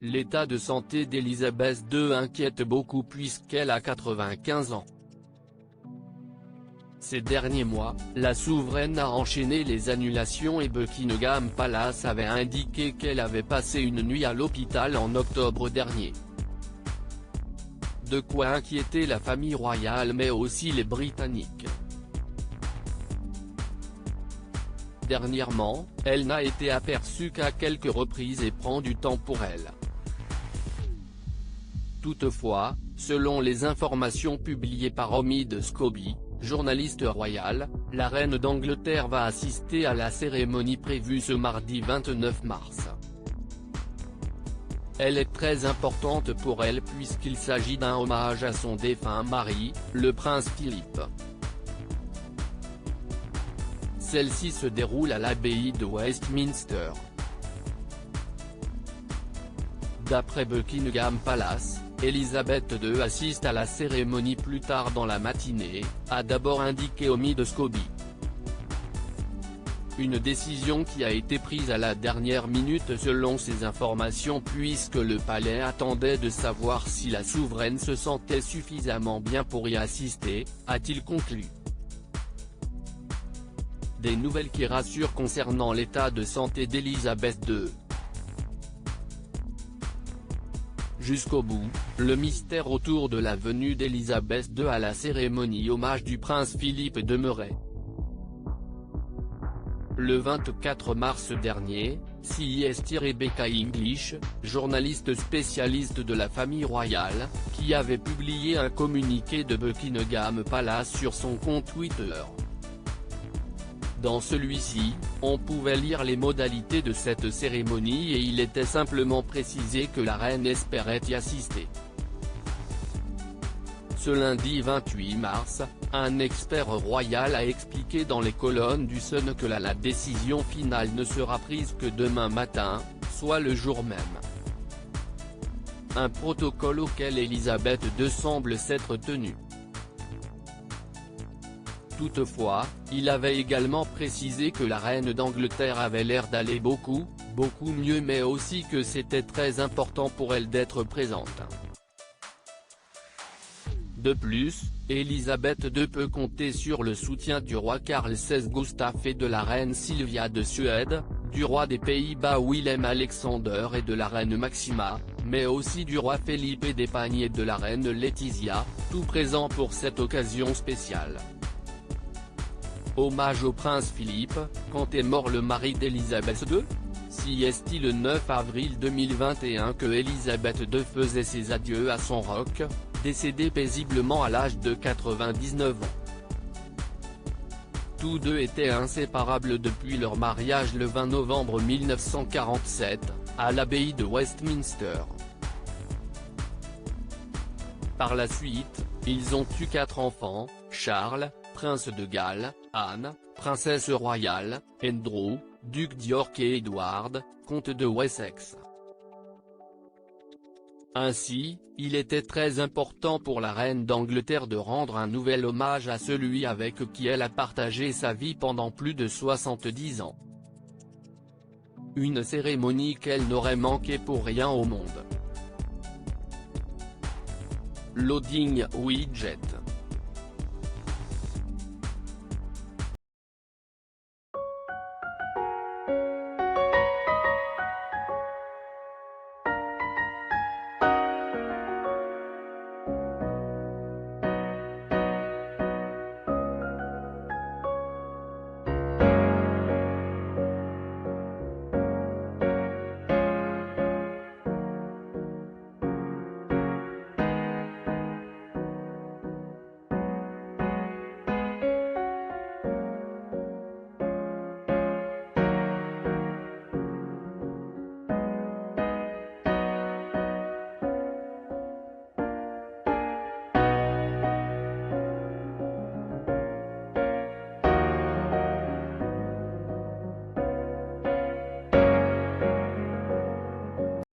L'état de santé d'Elisabeth II inquiète beaucoup puisqu'elle a 95 ans. Ces derniers mois, la souveraine a enchaîné les annulations et Buckingham Palace avait indiqué qu'elle avait passé une nuit à l'hôpital en octobre dernier. De quoi inquiéter la famille royale mais aussi les Britanniques. Dernièrement, elle n'a été aperçue qu'à quelques reprises et prend du temps pour elle. Toutefois, selon les informations publiées par Omid Scobie, journaliste royal, la reine d'Angleterre va assister à la cérémonie prévue ce mardi 29 mars. Elle est très importante pour elle puisqu'il s'agit d'un hommage à son défunt mari, le prince Philippe. Celle-ci se déroule à l'abbaye de Westminster. D'après Buckingham Palace, Elisabeth II assiste à la cérémonie plus tard dans la matinée, a d'abord indiqué Omid Scobie. Une décision qui a été prise à la dernière minute selon ces informations puisque le palais attendait de savoir si la souveraine se sentait suffisamment bien pour y assister, a-t-il conclu. Des nouvelles qui rassurent concernant l'état de santé d'Elisabeth II. Jusqu'au bout, le mystère autour de la venue d'Elisabeth II à la cérémonie hommage du prince Philippe demeurait. Le 24 mars dernier, CST Rebecca English, journaliste spécialiste de la famille royale, qui avait publié un communiqué de Buckingham Palace sur son compte Twitter. Dans celui-ci, on pouvait lire les modalités de cette cérémonie et il était simplement précisé que la reine espérait y assister. Ce lundi 28 mars, un expert royal a expliqué dans les colonnes du Sun que la décision finale ne sera prise que demain matin, soit le jour même. Un protocole auquel Elisabeth II semble s'être tenue. Toutefois, il avait également précisé que la reine d'Angleterre avait l'air d'aller beaucoup mieux mais aussi que c'était très important pour elle d'être présente. De plus, Elisabeth II peut compter sur le soutien du roi Carl XVI Gustaf et de la reine Sylvia de Suède, du roi des Pays-Bas Willem Alexander et de la reine Maxima, mais aussi du roi Philippe d'Espagne et de la reine Laetitia, tout présents pour cette occasion spéciale. Hommage au prince Philippe, quand est mort le mari d'Elisabeth II ? CST le 9 avril 2021 que Elisabeth II faisait ses adieux à son roc, décédé paisiblement à l'âge de 99 ans. Tous deux étaient inséparables depuis leur mariage le 20 novembre 1947, à l'abbaye de Westminster. Par la suite, ils ont eu 4 enfants, Charles, prince de Galles, Anne, princesse royale, Andrew, duc d'York et Edward, comte de Wessex. Ainsi, il était très important pour la reine d'Angleterre de rendre un nouvel hommage à celui avec qui elle a partagé sa vie pendant plus de 70 ans. Une cérémonie qu'elle n'aurait manqué pour rien au monde. Loading Widget.